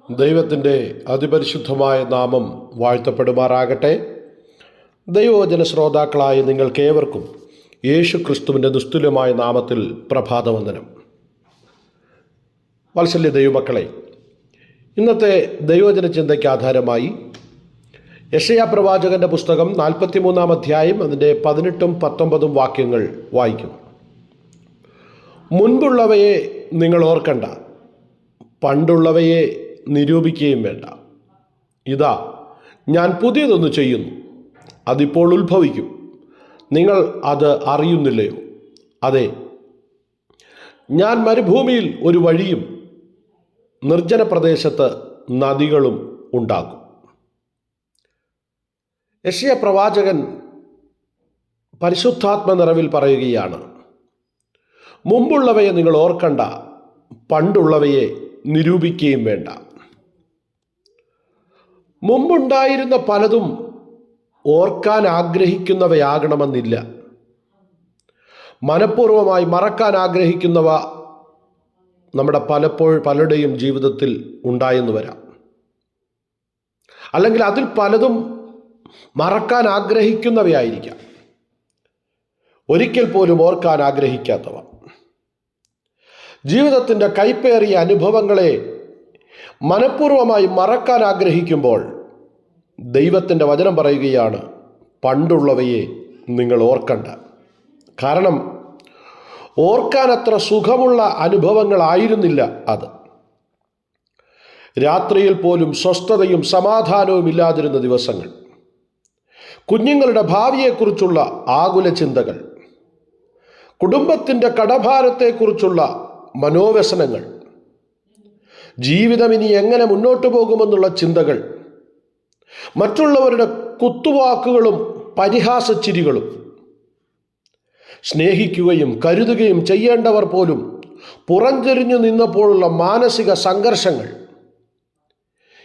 ദൈവത്തിൻ്റെ അതിപരിശുദ്ധമായ നാമം വാഴ്ത്തപ്പെടുമാറാകട്ടെ. ദൈവവചന ശ്രോതാക്കളായ നിങ്ങൾക്കേവർക്കും യേശു ക്രിസ്തുവിൻ്റെ നിസ്തുല്യമായ നാമത്തിൽ പ്രഭാതവന്ദനം. വാത്സല്യ ദൈവമക്കളെ, ഇന്നത്തെ ദൈവവചന ചിന്തയ്ക്ക് ആധാരമായി യെശയ്യാ പ്രവാചകൻ്റെ പുസ്തകം 43-ാം അധ്യായം അതിൻ്റെ 18-19 വാക്യങ്ങൾ വായിക്കും. മുൻപുള്ളവയെ നിങ്ങൾ ഓർക്കണ്ട, പണ്ടുള്ളവയെ നിരൂപിക്കുകയും വേണ്ട. ഇതാ, ഞാൻ പുതിയതൊന്ന് ചെയ്യുന്നു, അതിപ്പോൾ ഉത്ഭവിക്കും, നിങ്ങൾ അത് അറിയുന്നില്ലയോ? അതെ, ഞാൻ മരുഭൂമിയിൽ ഒരു വഴിയും നിർജ്ജന പ്രദേശത്ത് നദികളും ഉണ്ടാക്കും. യെശയ്യാ പ്രവാചകൻ പരിശുദ്ധാത്മ നിറവിൽ പറയുകയാണ്, മുമ്പുള്ളവയെ നിങ്ങൾ ഓർക്കണ്ട, പണ്ടുള്ളവയെ നിരൂപിക്കുകയും വേണ്ട. മുമ്പുണ്ടായിരുന്ന പലതും ഓർക്കാൻ ആഗ്രഹിക്കുന്നവയാകണമെന്നില്ല. മനഃപൂർവമായി മറക്കാൻ ആഗ്രഹിക്കുന്നവ നമ്മുടെ പലരുടെയും ജീവിതത്തിൽ ഉണ്ടായെന്ന് വരാം. അല്ലെങ്കിൽ അതിൽ പലതും മറക്കാൻ ആഗ്രഹിക്കുന്നവയായിരിക്കാം, ഒരിക്കൽ പോലും ഓർക്കാൻ ആഗ്രഹിക്കാത്തവ. ജീവിതത്തിൻ്റെ കൈപ്പേറിയ അനുഭവങ്ങളെ മനഃപൂർവമായി മറക്കാൻ ആഗ്രഹിക്കുമ്പോൾ ദൈവത്തിൻ്റെ വചനം പറയുകയാണ്, പണ്ടുള്ളവയെ നിങ്ങൾ ഓർക്കണ്ട. കാരണം ഓർക്കാൻ അത്ര സുഖമുള്ള അനുഭവങ്ങളായിരുന്നില്ല അത്. രാത്രിയിൽ പോലും സ്വസ്ഥതയും സമാധാനവും ഇല്ലാതിരുന്ന ദിവസങ്ങൾ, കുഞ്ഞുങ്ങളുടെ ഭാവിയെക്കുറിച്ചുള്ള ആകുല ചിന്തകൾ, കുടുംബത്തിൻ്റെ കടഭാരത്തെക്കുറിച്ചുള്ള മനോവ്യസനങ്ങൾ, ജീവിതം ഇനി എങ്ങനെ മുന്നോട്ട് പോകുമെന്നുള്ള ചിന്തകൾ, മറ്റുള്ളവരുടെ കുത്തുവാക്കുകളും പരിഹാസച്ചിരികളും, സ്നേഹിക്കുകയും കരുതുകയും ചെയ്യേണ്ടവർ പോലും പുറംചെരിഞ്ഞു നിന്നപ്പോഴുള്ള മാനസിക സംഘർഷങ്ങൾ,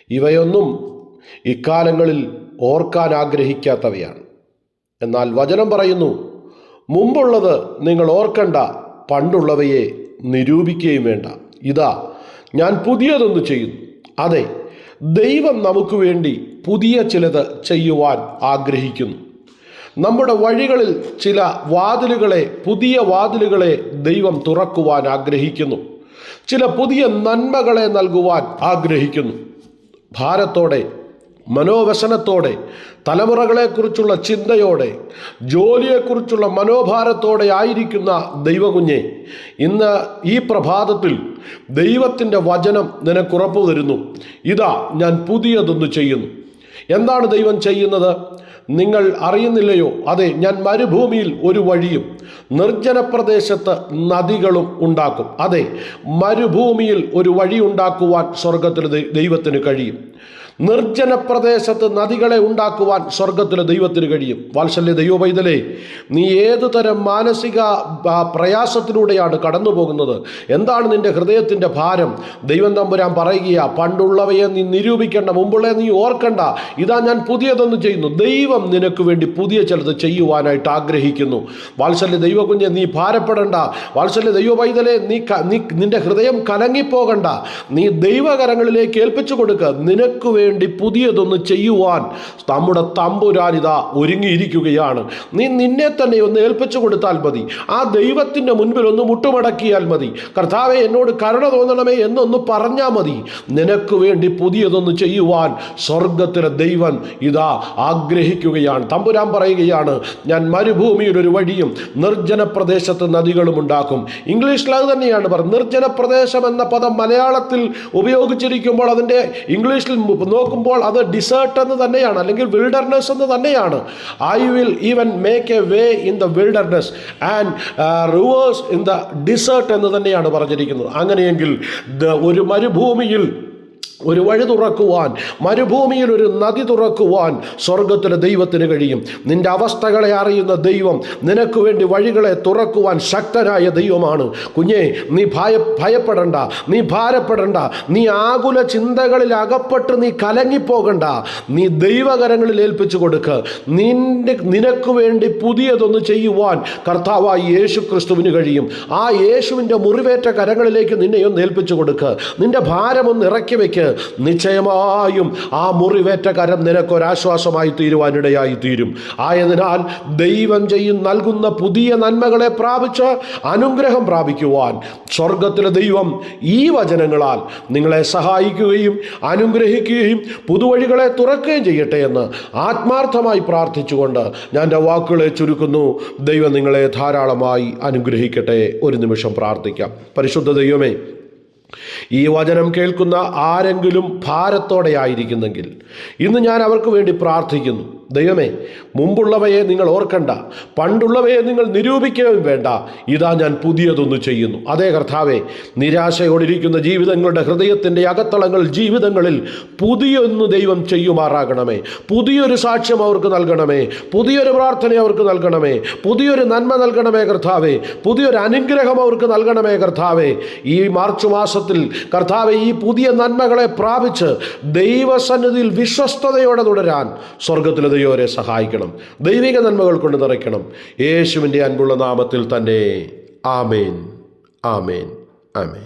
ഇവയൊന്നും ഇക്കാലങ്ങളിൽ ഓർക്കാൻ ആഗ്രഹിക്കാത്തവയാണ്. എന്നാൽ വചനം പറയുന്നു, മുമ്പുള്ളത് നിങ്ങൾ ഓർക്കണ്ട, പണ്ടുള്ളവയെ നിരൂപിക്കുകയും വേണ്ട. ഇതാ, ഞാൻ പുതിയതൊന്ന് ചെയ്യുന്നു. അതെ, ദൈവം നമുക്ക് വേണ്ടി പുതിയ ചിലത് ചെയ്യുവാൻ ആഗ്രഹിക്കുന്നു. നമ്മുടെ വഴികളിൽ ചില പുതിയ വാതിലുകളെ ദൈവം തുറക്കുവാൻ ആഗ്രഹിക്കുന്നു. ചില പുതിയ നന്മകളെ നൽകുവാൻ ആഗ്രഹിക്കുന്നു. ഭാരത്തോടെ, മനോവ്യസനത്തോടെ, തലമുറകളെക്കുറിച്ചുള്ള ചിന്തയോടെ, ജോലിയെക്കുറിച്ചുള്ള മനോഭാരത്തോടെ ആയിരിക്കുന്ന ദൈവകുഞ്ഞെ, ഇന്ന് ഈ പ്രഭാതത്തിൽ ദൈവത്തിൻ്റെ വചനം നിനക്കുറപ്പു തരുന്നു. ഇതാ, ഞാൻ പുതിയതൊന്ന് ചെയ്യുന്നു. എന്താണ് ദൈവം ചെയ്യുന്നത്? നിങ്ങൾ അറിയുന്നില്ലയോ? അതെ, ഞാൻ മരുഭൂമിയിൽ ഒരു വഴിയും നിർജ്ജന പ്രദേശത്ത് നദികളും ഉണ്ടാക്കും. അതെ, മരുഭൂമിയിൽ ഒരു വഴി ഉണ്ടാക്കുവാൻ സ്വർഗത്തിൽ ദൈവത്തിന് കഴിയും. നിർജ്ജന പ്രദേശത്ത് നദികളെ ഉണ്ടാക്കുവാൻ സ്വർഗത്തിലെ ദൈവത്തിന് കഴിയും. വാത്സല്യ ദൈവപൈതലേ, നീ ഏതു തരം മാനസിക പ്രയാസത്തിലൂടെയാണ് കടന്നു പോകുന്നത്? എന്താണ് നിന്റെ ഹൃദയത്തിൻ്റെ ഭാരം? ദൈവം തമ്പുരാൻ പറയുക, പണ്ടുള്ളവയെ നീ നിരൂപിക്കേണ്ട, മുമ്പുള്ളവയെ നീ ഓർക്കണ്ട. ഇതാ, ഞാൻ പുതിയതൊന്നും ചെയ്യുന്നു. ദൈവം നിനക്ക് വേണ്ടി പുതിയ ചിലത് ചെയ്യുവാനായിട്ട് ആഗ്രഹിക്കുന്നു. വാത്സല്യ ദൈവകുഞ്ഞെ, നീ ഭാരപ്പെടണ്ട. വാത്സല്യ ദൈവപൈതലേ, നിന്റെ ഹൃദയം കലങ്ങിപ്പോകണ്ട. നീ ദൈവകരങ്ങളിലേക്ക് ഏൽപ്പിച്ചു കൊടുക്കുക. നിനക്ക് വേണ്ടി പുതിയതൊന്ന് ചെയ്യുവാൻ നമ്മുടെ തമ്പുരാനിതാ ഒരുങ്ങിയിരിക്കുകയാണ്. നീ നിന്നെ തന്നെ ഒന്ന് ഏൽപ്പിച്ചു കൊടുത്താൽ മതി. ആ ദൈവത്തിൻ്റെ മുൻപിൽ ഒന്ന് മുട്ടുമടക്കിയാൽ മതി. കർത്താവേ, എന്നോട് കരുണ തോന്നണമേ എന്നൊന്ന് പറഞ്ഞാൽ മതി. നിനക്ക് വേണ്ടി പുതിയതൊന്ന് ചെയ്യുവാൻ സ്വർഗത്തിലെ ദൈവം ഇതാ ആഗ്രഹിക്കുകയാണ്. തമ്പുരാൻ പറയുകയാണ്, ഞാൻ മരുഭൂമിയിൽ ഒരു വഴിയും നിർജ്ജന പ്രദേശത്ത് നദികളും ഉണ്ടാക്കും. ഇംഗ്ലീഷിൽ അത് തന്നെയാണ് പറയുന്നത്. നിർജ്ജന പ്രദേശം എന്ന പദം മലയാളത്തിൽ ഉപയോഗിച്ചിരിക്കുമ്പോൾ അതിൻ്റെ ഇംഗ്ലീഷിൽ നോക്കുമ്പോൾ അത് ഡിസേർട്ട് എന്ന് തന്നെയാണ്, അല്ലെങ്കിൽ വിൽഡർനെസ് എന്ന് തന്നെയാണ്. I will even make a way in the wilderness and reverse in the dessert എന്ന് തന്നെയാണ് പറഞ്ഞിരിക്കുന്നത്. അങ്ങനെയെങ്കിൽ ഒരു മരുഭൂമിയിൽ ഒരു വഴി തുറക്കുവാൻ, മരുഭൂമിയിൽ ഒരു നദി തുറക്കുവാൻ സ്വർഗത്തിലെ ദൈവത്തിന് കഴിയും. നിന്റെ അവസ്ഥകളെ അറിയുന്ന ദൈവം നിനക്ക് വേണ്ടി വഴികളെ തുറക്കുവാൻ ശക്തനായ ദൈവമാണ്. കുഞ്ഞെ, നീ ഭയപ്പെടണ്ട, നീ ഭാരപ്പെടണ്ട, നീ ആകുല ചിന്തകളിൽ അകപ്പെട്ട് നീ കലങ്ങിപ്പോകണ്ട. നീ ദൈവകരങ്ങളിൽ ഏൽപ്പിച്ചു കൊടുക്ക്. നിനക്ക് വേണ്ടി പുതിയതൊന്ന് ചെയ്യുവാൻ കർത്താവായ യേശു ക്രിസ്തുവിന് കഴിയും. ആ യേശുവിൻ്റെ മുറിവേറ്റ കരങ്ങളിലേക്ക് നിന്നെ ഒന്ന് ഏൽപ്പിച്ചു കൊടുക്ക്. നിന്റെ ഭാരമൊന്ന് ഇറക്കി വയ്ക്ക്. നിശ്ചയമായും ആ മുറിവേറ്റ കരം നിനക്കൊരാശ്വാസമായി തീരുവാനിടയായി തീരും. ആയതിനാൽ ദൈവം നൽകുന്ന പുതിയ നന്മകളെ പ്രാപിച്ച് അനുഗ്രഹം പ്രാപിക്കുവാൻ സ്വർഗത്തിലെ ദൈവം ഈ വചനങ്ങളാൽ നിങ്ങളെ സഹായിക്കുകയും അനുഗ്രഹിക്കുകയും പുതുവഴികളെ തുറക്കുകയും ചെയ്യട്ടെ എന്ന് ആത്മാർത്ഥമായി പ്രാർത്ഥിച്ചുകൊണ്ട് ഞാൻ എൻ്റെ വാക്കുകളെ ചുരുക്കുന്നു. ദൈവം നിങ്ങളെ ധാരാളമായി അനുഗ്രഹിക്കട്ടെ. ഒരു നിമിഷം പ്രാർത്ഥിക്കാം. പരിശുദ്ധ ദൈവമേ, ഈ വചനം കേൾക്കുന്ന ആരെങ്കിലും ഭാരത്തോടെ ആയിരിക്കുന്നെങ്കിൽ ഇന്ന് ഞാൻ അവർക്ക് വേണ്ടി പ്രാർത്ഥിക്കുന്നു. ദൈവമേ, മുമ്പുള്ളവയെ നിങ്ങൾ ഓർക്കണ്ട, പണ്ടുള്ളവയെ നിങ്ങൾ നിരൂപിക്കുകയും വേണ്ട, ഇതാ ഞാൻ പുതിയതൊന്ന് ചെയ്യുന്നു. അതേ കർത്താവേ, നിരാശയോടിരിക്കുന്ന ജീവിതങ്ങളുടെ ഹൃദയത്തിൻ്റെ അകത്തളങ്ങൾ ജീവിതങ്ങളിൽ പുതിയൊന്ന് ദൈവം ചെയ്യുമാറാകണമേ. പുതിയൊരു സാക്ഷ്യം അവർക്ക് നൽകണമേ, പുതിയൊരു പ്രാർത്ഥന അവർക്ക് നൽകണമേ, പുതിയൊരു നന്മ നൽകണമേ കർത്താവേ, പുതിയൊരു അനുഗ്രഹം അവർക്ക് നൽകണമേ കർത്താവേ. ഈ മാർച്ച് മാസത്തിൽ കർത്താവേ, ഈ പുതിയ നന്മകളെ പ്രാപിച്ച് ദൈവസന്നിധിയിൽ വിശ്വസ്തയോടെ തുടരാൻ സ്വർഗത്തിലെ ദൈവരെ സഹായിക്കണം. ദൈവിക നന്മകൾ കൊണ്ട് നിറയ്ക്കണം. യേശുവിൻ്റെ അൻപുള്ള നാമത്തിൽ തന്നെ. ആമേൻ, ആമേൻ, ആമേൻ.